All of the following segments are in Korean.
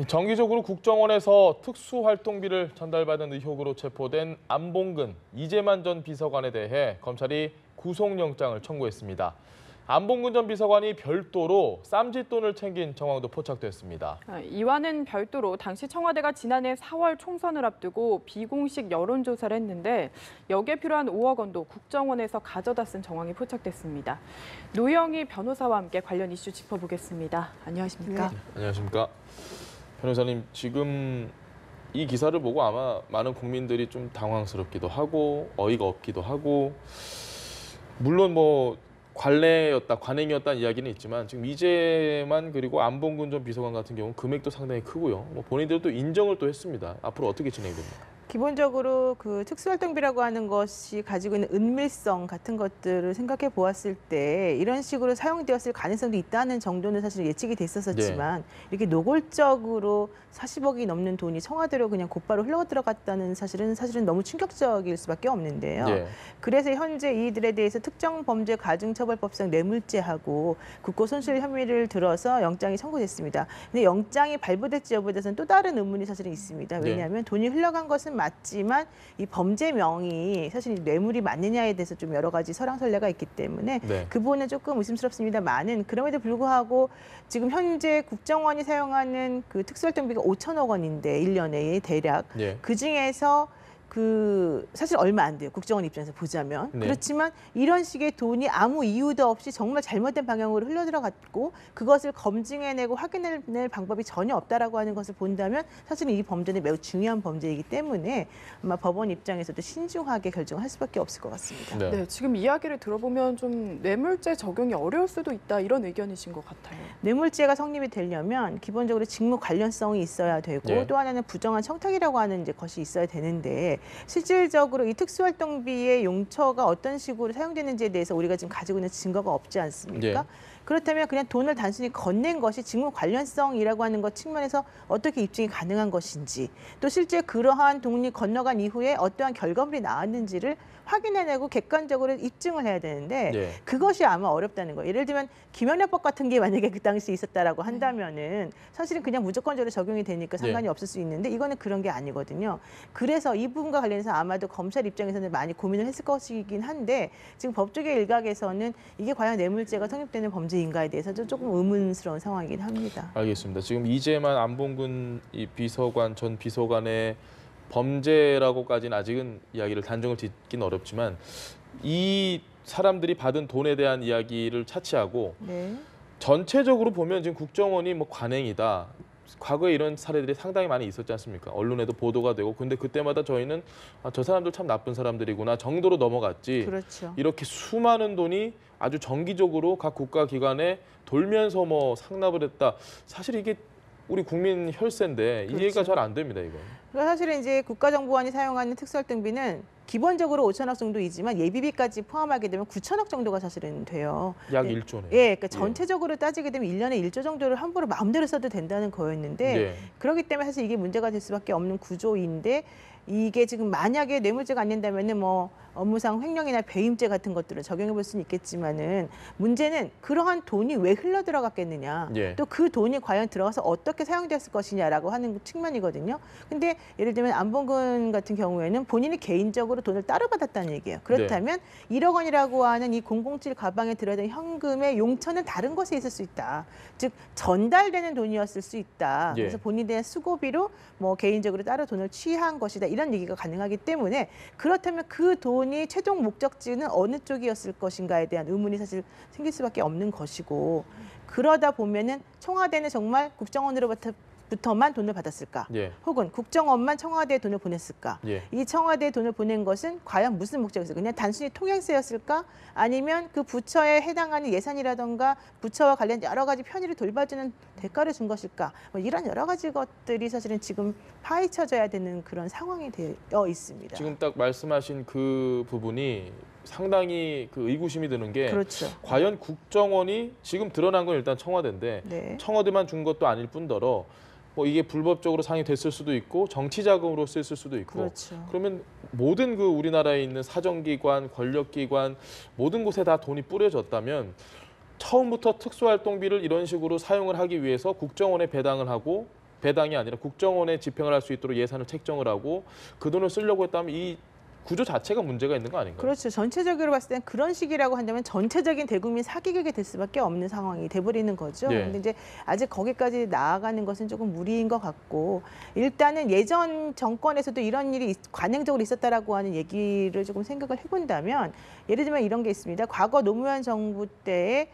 정기적으로 국정원에서 특수활동비를 전달받은 의혹으로 체포된 안봉근, 이재만 전 비서관에 대해 검찰이 구속영장을 청구했습니다. 안봉근 전 비서관이 별도로 쌈짓돈을 챙긴 정황도 포착됐습니다. 이와는 별도로 당시 청와대가 지난해 4월 총선을 앞두고 비공식 여론조사를 했는데 여기에 필요한 5억 원도 국정원에서 가져다 쓴 정황이 포착됐습니다. 노영희 변호사와 함께 관련 이슈 짚어보겠습니다. 안녕하십니까? 네, 안녕하십니까? 변호사님, 지금 이 기사를 보고 아마 많은 국민들이 좀 당황스럽기도 하고 어이가 없기도 하고, 물론 뭐 관행이었다는 이야기는 있지만 지금 이재만 그리고 안봉근 전 비서관 같은 경우는 금액도 상당히 크고요. 뭐 본인들도 인정을 또 했습니다. 앞으로 어떻게 진행됩니까? 기본적으로 그 특수활동비라고 하는 것이 가지고 있는 은밀성 같은 것들을 생각해 보았을 때 이런 식으로 사용되었을 가능성도 있다는 정도는 사실 예측이 됐었지만 이렇게 노골적으로 40억이 넘는 돈이 청와대로 그냥 곧바로 흘러 들어갔다는 사실은 너무 충격적일 수밖에 없는데요. 그래서 현재 이들에 대해서 특정범죄가중처벌법상 뇌물죄하고 국고손실 혐의를 들어서 영장이 청구됐습니다. 근데 영장이 발부될지 여부에 대해서는 또 다른 의문이 사실은 있습니다. 왜냐하면 돈이 흘러간 것은 맞지만 이 범죄명이 사실 뇌물이 맞느냐에 대해서 좀 여러 가지 설왕설래가 있기 때문에 그 부분은 조금 의심스럽습니다만은 그럼에도 불구하고 지금 현재 국정원이 사용하는 그 특수활동비가 5천억 원인데 1년에 대략 그중에서 사실 얼마 안 돼요. 국정원 입장에서 보자면. 그렇지만 이런 식의 돈이 아무 이유도 없이 정말 잘못된 방향으로 흘러들어갔고 그것을 검증해내고 확인해낼 방법이 전혀 없다라고 하는 것을 본다면 사실은 이 범죄는 매우 중요한 범죄이기 때문에 아마 법원 입장에서도 신중하게 결정할 수밖에 없을 것 같습니다. 네, 지금 이야기를 들어보면 좀 뇌물죄 적용이 어려울 수도 있다 이런 의견이신 것 같아요. 뇌물죄가 성립이 되려면 기본적으로 직무 관련성이 있어야 되고 또 하나는 부정한 청탁이라고 하는 것이 있어야 되는데 실질적으로 이 특수활동비의 용처가 어떤 식으로 사용되는지에 대해서 우리가 지금 가지고 있는 증거가 없지 않습니까? 그렇다면 그냥 돈을 단순히 건넨 것이 직무 관련성이라고 하는 것 측면에서 어떻게 입증이 가능한 것인지 또 실제 그러한 돈이 건너간 이후에 어떠한 결과물이 나왔는지를 확인해내고 객관적으로 입증을 해야 되는데 그것이 아마 어렵다는 거예요. 예를 들면 김영란법 같은 게 만약에 그 당시에 있었다라고 한다면은 사실은 그냥 무조건적으로 적용이 되니까 상관이 없을 수 있는데 이거는 그런 게 아니거든요. 그래서 이 부분과 관련해서 아마도 검찰 입장에서는 많이 고민을 했을 것이긴 한데 지금 법조계 일각에서는 이게 과연 뇌물죄가 성립되는 범죄인가에 대해서도 조금 의문스러운 상황이긴 합니다. 알겠습니다. 지금 이재만 안봉근 전 비서관의 범죄라고까지는 아직은 이야기를 단정을 짓긴 어렵지만 이 사람들이 받은 돈에 대한 이야기를 차치하고 전체적으로 보면 지금 국정원이 뭐 관행이다. 과거에 이런 사례들이 상당히 많이 있었지 않습니까? 언론에도 보도가 되고 근데 그때마다 저희는 저 사람들 참 나쁜 사람들이구나 정도로 넘어갔지. 이렇게 수많은 돈이 아주 정기적으로 각 국가기관에 돌면서 뭐 상납을 했다. 사실 이게 우리 국민 혈세인데 이해가 잘 안 됩니다, 이건. 그러니까 사실은 이제 국가정보원이 사용하는 특수활동비는 기본적으로 5천억 정도이지만 예비비까지 포함하게 되면 9천억 정도가 사실은 돼요. 약 1조네요. 그러니까 전체적으로 따지게 되면 1년에 1조 정도를 함부로 마음대로 써도 된다는 거였는데 그렇기 때문에 사실 이게 문제가 될 수밖에 없는 구조인데 이게 지금 만약에 뇌물죄가 안 된다면은 뭐 업무상 횡령이나 배임죄 같은 것들을 적용해 볼 수는 있겠지만은 문제는 그러한 돈이 왜 흘러 들어갔겠느냐. 또 그 돈이 과연 들어가서 어떻게 사용됐을 것이냐라고 하는 측면이거든요. 근데 예를 들면 안봉근 같은 경우에는 본인이 개인적으로 돈을 따로 받았다는 얘기예요. 그렇다면 1억 원이라고 하는 이 007 가방에 들어있던 현금의 용처는 다른 곳에 있을 수 있다. 즉 전달되는 돈이었을 수 있다. 그래서 본인의 수고비로 뭐 개인적으로 따로 돈을 취한 것이다. 이런 얘기가 가능하기 때문에 그렇다면 그 돈이 최종 목적지는 어느 쪽이었을 것인가에 대한 의문이 사실 생길 수밖에 없는 것이고 그러다 보면은 청와대는 정말 국정원으로부터만 돈을 받았을까? 혹은 국정원만 청와대에 돈을 보냈을까? 이 청와대에 돈을 보낸 것은 과연 무슨 목적이었을까? 그냥 단순히 통행세였을까? 아니면 그 부처에 해당하는 예산이라던가 부처와 관련 여러 가지 편의를 돌봐주는 대가를 준 것일까? 뭐 이런 여러 가지 것들이 사실은 지금 파헤쳐져야 되는 그런 상황이 되어 있습니다. 지금 딱 말씀하신 그 부분이 상당히 그 의구심이 드는 게 과연 국정원이 지금 드러난 건 일단 청와대인데 청와대만 준 것도 아닐 뿐더러 뭐 이게 불법적으로 상의됐을 수도 있고 정치 자금으로 쓰였을 수도 있고 그러면 모든 그 우리나라에 있는 사정기관, 권력기관 모든 곳에 다 돈이 뿌려졌다면 처음부터 특수활동비를 이런 식으로 사용을 하기 위해서 국정원에 배당을 하고 배당이 아니라 국정원에 집행을 할 수 있도록 예산을 책정을 하고 그 돈을 쓰려고 했다면 이 구조 자체가 문제가 있는 거 아닌가요? 그렇죠. 전체적으로 봤을 땐 그런 식이라고 한다면 전체적인 대국민 사기극이 될 수밖에 없는 상황이 돼버리는 거죠. 예. 근데 이제 아직 거기까지 나아가는 것은 조금 무리인 것 같고 일단은 예전 정권에서도 이런 일이 관행적으로 있었다라고 하는 얘기를 조금 생각을 해본다면 예를 들면 이런 게 있습니다. 과거 노무현 정부 때에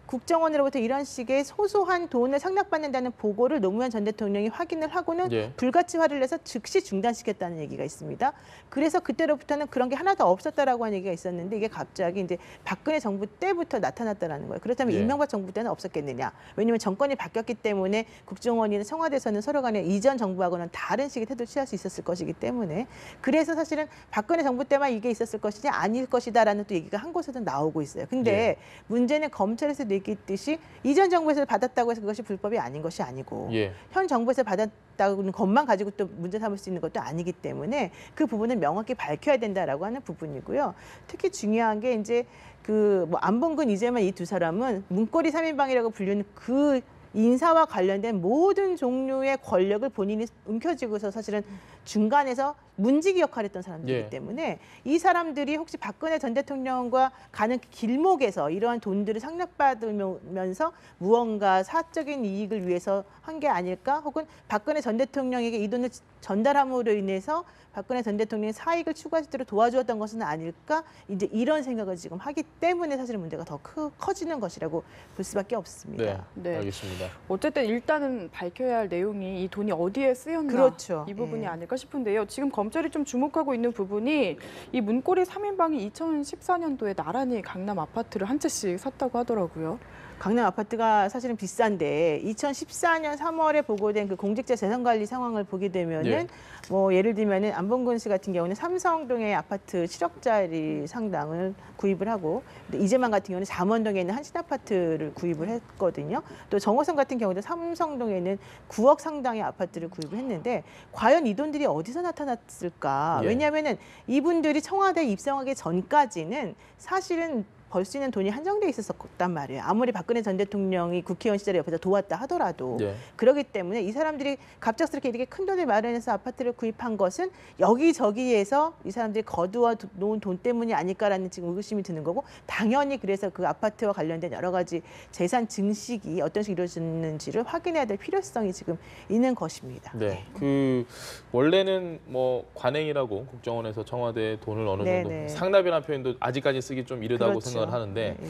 국정원으로부터 이런 식의 소소한 돈을 상납받는다는 보고를 노무현 전 대통령이 확인을 하고는 예. 불가치화를 해서 즉시 중단시켰다는 얘기가 있습니다. 그래서 그때로부터는 그런 게 하나도 없었다라고 하는 얘기가 있었는데 이게 갑자기 이제 박근혜 정부 때부터 나타났다라는 거예요. 그렇다면 예. 이명박 정부 때는 없었겠느냐? 왜냐하면 정권이 바뀌었기 때문에 국정원이나 청와대에서는 서로 간에 이전 정부하고는 다른 식의 태도를 취할 수 있었을 것이기 때문에 그래서 사실은 박근혜 정부 때만 이게 있었을 것이지 아닐 것이다라는 또 얘기가 한 곳에서 나오고 있어요. 근데 예. 문제는 검찰에서 얘기했듯이 이전 정부에서 받았다고 해서 그것이 불법이 아닌 것이 아니고 예. 현 정부에서 받았다는 것만 가지고 또 문제 삼을 수 있는 것도 아니기 때문에 그 부분은 명확히 밝혀야 된다라고 하는 부분이고요. 특히 중요한 게 이제 그 뭐 안봉근 이재만 이 두 사람은 문고리 3인방이라고 불리는 그 인사와 관련된 모든 종류의 권력을 본인이 움켜쥐고서 사실은 중간에서 문지기 역할을 했던 사람들이기 예. 때문에 이 사람들이 혹시 박근혜 전 대통령과 가는 길목에서 이러한 돈들을 상납받으면서 무언가 사적인 이익을 위해서 한 게 아닐까? 혹은 박근혜 전 대통령에게 이 돈을 전달함으로 인해서 박근혜 전 대통령이 사익을 추구할 수 있도록 도와주었던 것은 아닐까? 이제 이런 생각을 지금 하기 때문에 사실은 문제가 더 커지는 것이라고 볼 수밖에 없습니다. 네. 네. 알겠습니다. 어쨌든 일단은 밝혀야 할 내용이 이 돈이 어디에 쓰였나 그렇죠. 이 부분이 예. 아닐까 싶은데요. 지금 검찰이 좀 주목하고 있는 부분이 이 문고리 3인방이 2014년도에 나란히 강남 아파트를 한 채씩 샀다고 하더라고요. 강남 아파트가 사실은 비싼데 2014년 3월에 보고된 그 공직자 재산 관리 상황을 보게 되면은 예. 뭐 예를 들면은 안봉근 씨 같은 경우는 삼성동의 아파트 7억짜리 상당을 구입을 하고 이재만 같은 경우는 잠원동에 있는 한신 아파트를 구입을 했거든요. 또 정호성 같은 경우도 삼성동에는 9억 상당의 아파트를 구입을 했는데 과연 이 돈들이 어디서 나타났을까? 예. 왜냐하면은 이분들이 청와대에 입성하기 전까지는 사실은 벌 수 있는 돈이 한정돼 있었단 말이에요. 아무리 박근혜 전 대통령이 국회의원 시절에 옆에서 도왔다 하더라도 예. 그렇기 때문에 이 사람들이 갑작스럽게 이렇게 큰 돈을 마련해서 아파트를 구입한 것은 여기저기에서 이 사람들이 거두어 놓은 돈 때문이 아닐까라는 지금 의구심이 드는 거고 당연히 그래서 그 아파트와 관련된 여러 가지 재산 증식이 어떤 식으로 이루어졌는지를 확인해야 될 필요성이 지금 있는 것입니다. 네. 그 원래는 뭐 관행이라고 국정원에서 청와대에 돈을 어느 네, 정도 네. 상납이라는 표현도 아직까지 쓰기 좀 이르다고 그렇죠. 생각을 하는데 네, 네.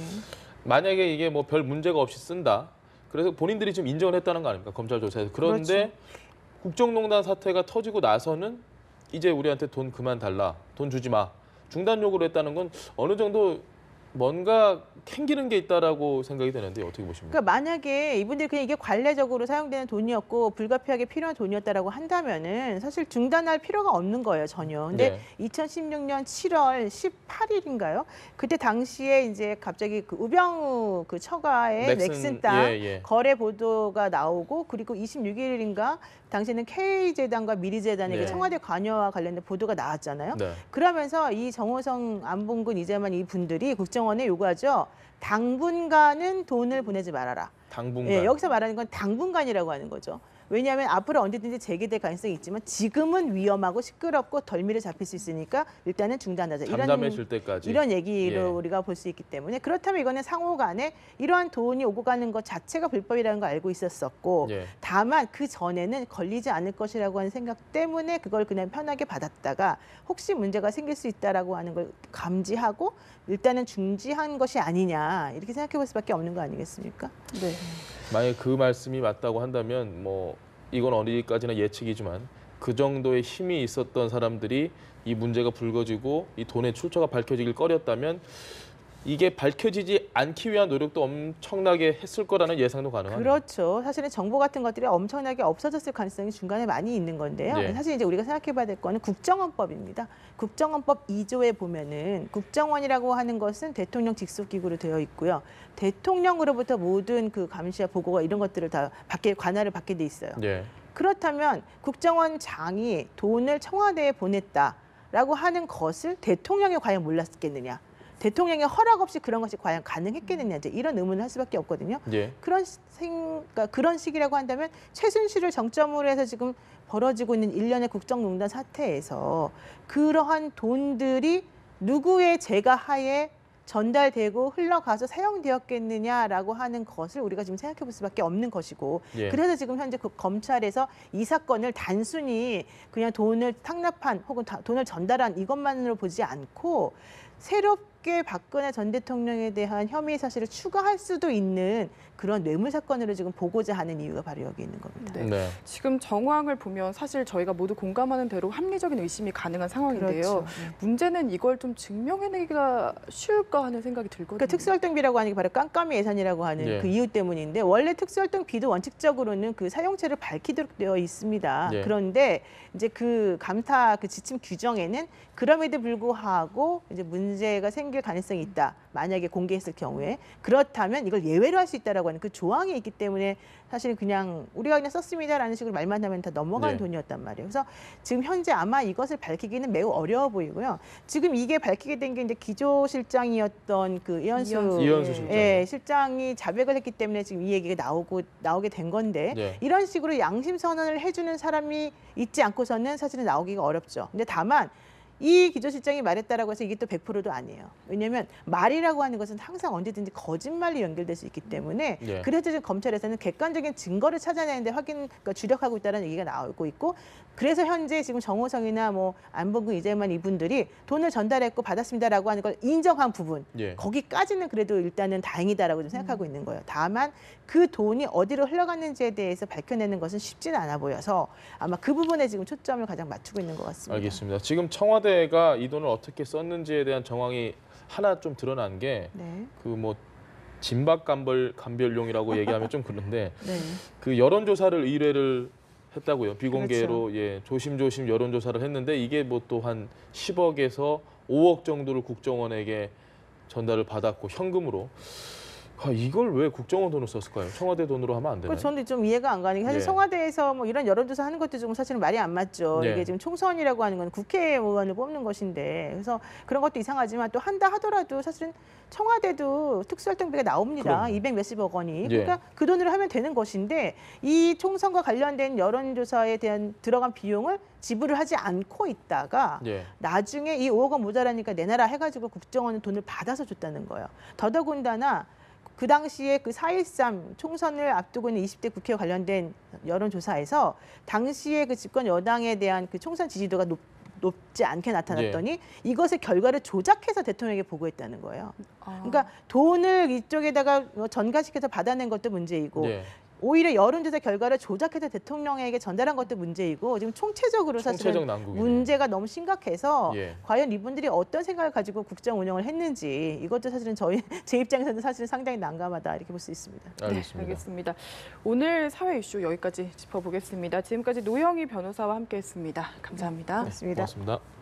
만약에 이게 뭐 별 문제가 없이 쓴다. 그래서 본인들이 지금 인정을 했다는 거 아닙니까? 검찰 조사에서. 그런데 그렇죠. 국정농단 사태가 터지고 나서는 이제 우리한테 돈 그만 달라. 돈 주지 마. 중단 요구를 했다는 건 어느 정도 뭔가 캥기는 게 있다라고 생각이 되는데 어떻게 보십니까? 그러니까 만약에 이분들이 그냥 이게 관례적으로 사용되는 돈이었고 불가피하게 필요한 돈이었다라고 한다면은 사실 중단할 필요가 없는 거예요, 전혀. 근데 네. 2016년 7월 18일인가요? 그때 당시에 이제 갑자기 그 우병우 그 처가의 넥슨 땅 예, 예. 거래 보도가 나오고 그리고 26일인가 당시에는 K재단과 미리재단에게 네. 청와대 관여와 관련된 보도가 나왔잖아요. 네. 그러면서 이 정호성, 안봉근, 이재만 이 분들이 국정원에 요구하죠. 당분간은 돈을 보내지 말아라. 당분간. 예, 여기서 말하는 건 당분간이라고 하는 거죠. 왜냐하면 앞으로 언제든지 재개될 가능성이 있지만 지금은 위험하고 시끄럽고 덜미를 잡힐 수 있으니까 일단은 중단하자. 잠잠해질 때까지. 이런 얘기로 예. 우리가 볼 수 있기 때문에 그렇다면 이거는 상호간에 이러한 돈이 오고 가는 것 자체가 불법이라는 걸 알고 있었었고 예. 다만 그 전에는 걸리지 않을 것이라고 하는 생각 때문에 그걸 그냥 편하게 받았다가 혹시 문제가 생길 수 있다라고 하는 걸 감지하고 일단은 중지한 것이 아니냐 이렇게 생각해 볼 수밖에 없는 거 아니겠습니까? 네. 만약 그 말씀이 맞다고 한다면 뭐 이건 어디까지나 예측이지만 그 정도의 힘이 있었던 사람들이 이 문제가 불거지고 이 돈의 출처가 밝혀지길 꺼렸다면 이게 밝혀지지 않기 위한 노력도 엄청나게 했을 거라는 예상도 가능합니다. 그렇죠. 사실은 정보 같은 것들이 엄청나게 없어졌을 가능성이 중간에 많이 있는 건데요. 네. 사실 이제 우리가 생각해봐야 될 거는 국정원법입니다. 국정원법 2조에 보면은 국정원이라고 하는 것은 대통령 직속기구로 되어 있고요. 대통령으로부터 모든 그 감시와 보고가 이런 것들을 다 관할을 받게 돼 있어요. 예. 그렇다면 국정원장이 돈을 청와대에 보냈다라고 하는 것을 대통령이 과연 몰랐겠느냐? 대통령의 허락 없이 그런 것이 과연 가능했겠느냐 이제 이런 의문을 할 수밖에 없거든요. 예. 그러니까 그런 식이라고 한다면 최순실을 정점으로 해서 지금 벌어지고 있는 일련의 국정농단 사태에서 그러한 돈들이 누구의 제가하에 전달되고 흘러가서 사용되었겠느냐라고 하는 것을 우리가 지금 생각해 볼 수밖에 없는 것이고 예. 그래서 지금 현재 그 검찰에서 이 사건을 단순히 그냥 돈을 탕납한 혹은 돈을 전달한 이것만으로 보지 않고 새롭게 박근혜 전 대통령에 대한 혐의 사실을 추가할 수도 있는 그런 뇌물 사건으로 지금 보고자 하는 이유가 바로 여기 있는 겁니다. 네. 네. 지금 정황을 보면 사실 저희가 모두 공감하는 대로 합리적인 의심이 가능한 상황인데요. 그렇죠. 네. 문제는 이걸 좀 증명해내기가 쉬울까 하는 생각이 들거든요. 그러니까 특수활동비라고 하는 게 바로 깜깜이 예산이라고 하는 예. 그 이유 때문인데 원래 특수활동비도 원칙적으로는 그 사용처를 밝히도록 되어 있습니다. 예. 그런데 이제 그 감사 그 지침 규정에는 그럼에도 불구하고 이제 문제가 생길 가능성이 있다. 만약에 공개했을 경우에 그렇다면 이걸 예외로 할 수 있다라고 하는 그 조항이 있기 때문에 사실 그냥 우리가 그냥 썼습니다라는 식으로 말만 하면 다 넘어가는 네. 돈이었단 말이에요. 그래서 지금 현재 아마 이것을 밝히기는 매우 어려워 보이고요. 지금 이게 밝히게 된 게 이제 기조실장이었던 그 이현수 실장. 예, 실장이 자백을 했기 때문에 지금 이 얘기가 나오게 된 건데 네. 이런 식으로 양심 선언을 해주는 사람이 있지 않고서는 사실은 나오기가 어렵죠. 근데 다만 이 기조실장이 말했다라고 해서 이게 또 100%도 아니에요. 왜냐하면 말이라고 하는 것은 항상 언제든지 거짓말로 연결될 수 있기 때문에 예. 그래서 지금 검찰에서는 객관적인 증거를 찾아내는데 그러니까 주력하고 있다는 얘기가 나오고 있고 그래서 현재 지금 정호성이나 뭐 안봉근 이재만 이분들이 돈을 전달했고 받았습니다라고 하는 걸 인정한 부분 예. 거기까지는 그래도 일단은 다행이다라고 좀 생각하고 있는 거예요. 다만 그 돈이 어디로 흘러갔는지에 대해서 밝혀내는 것은 쉽지는 않아 보여서 아마 그 부분에 지금 초점을 가장 맞추고 있는 것 같습니다. 알겠습니다. 지금 청와대가 이 돈을 어떻게 썼는지에 대한 정황이 하나 좀 드러난 게 네. 그 뭐 진박 감별용이라고 얘기하면 좀 그런데 네. 그 여론조사를 의뢰를 했다고요. 비공개로 그렇죠. 예, 조심조심 여론조사를 했는데 이게 뭐 또 한 10억에서 5억 정도를 국정원에게 전달을 받았고 현금으로. 이걸 왜 국정원 돈을 썼을까요? 청와대 돈으로 하면 안 되나요? 저는 좀 이해가 안 가는 게 사실 예. 청와대에서 뭐 이런 여론조사 하는 것도 좀 사실은 말이 안 맞죠. 예. 이게 지금 총선이라고 하는 건 국회의원을 뽑는 것인데 그래서 그런 것도 이상하지만 또 한다 하더라도 사실은 청와대도 특수활동비가 나옵니다. 그럼요. 200 몇십억 원이. 예. 그러니까 그 돈으로 하면 되는 것인데 이 총선과 관련된 여론조사에 대한 들어간 비용을 지불을 하지 않고 있다가 예. 나중에 이 5억 원 모자라니까 내놔라 해가지고 국정원은 돈을 받아서 줬다는 거예요. 더더군다나 그 당시에 그 4.13 총선을 앞두고 있는 20대 국회와 관련된 여론조사에서 당시에 그 집권 여당에 대한 그 총선 지지도가 높지 않게 나타났더니 이것의 결과를 조작해서 대통령에게 보고했다는 거예요. 그러니까 돈을 이쪽에다가 전가시켜서 받아낸 것도 문제이고 예. 오히려 여론조사 결과를 조작해서 대통령에게 전달한 것도 문제이고 지금 총체적으로 총체적 사실은 난국이네요. 문제가 너무 심각해서 예. 과연 이분들이 어떤 생각을 가지고 국정 운영을 했는지 이것도 사실은 제 입장에서는 사실은 상당히 난감하다 이렇게 볼 수 있습니다. 알겠습니다. 네, 알겠습니다. 오늘 사회 이슈 여기까지 짚어보겠습니다. 지금까지 노영희 변호사와 함께했습니다. 감사합니다. 고맙습니다. 고맙습니다.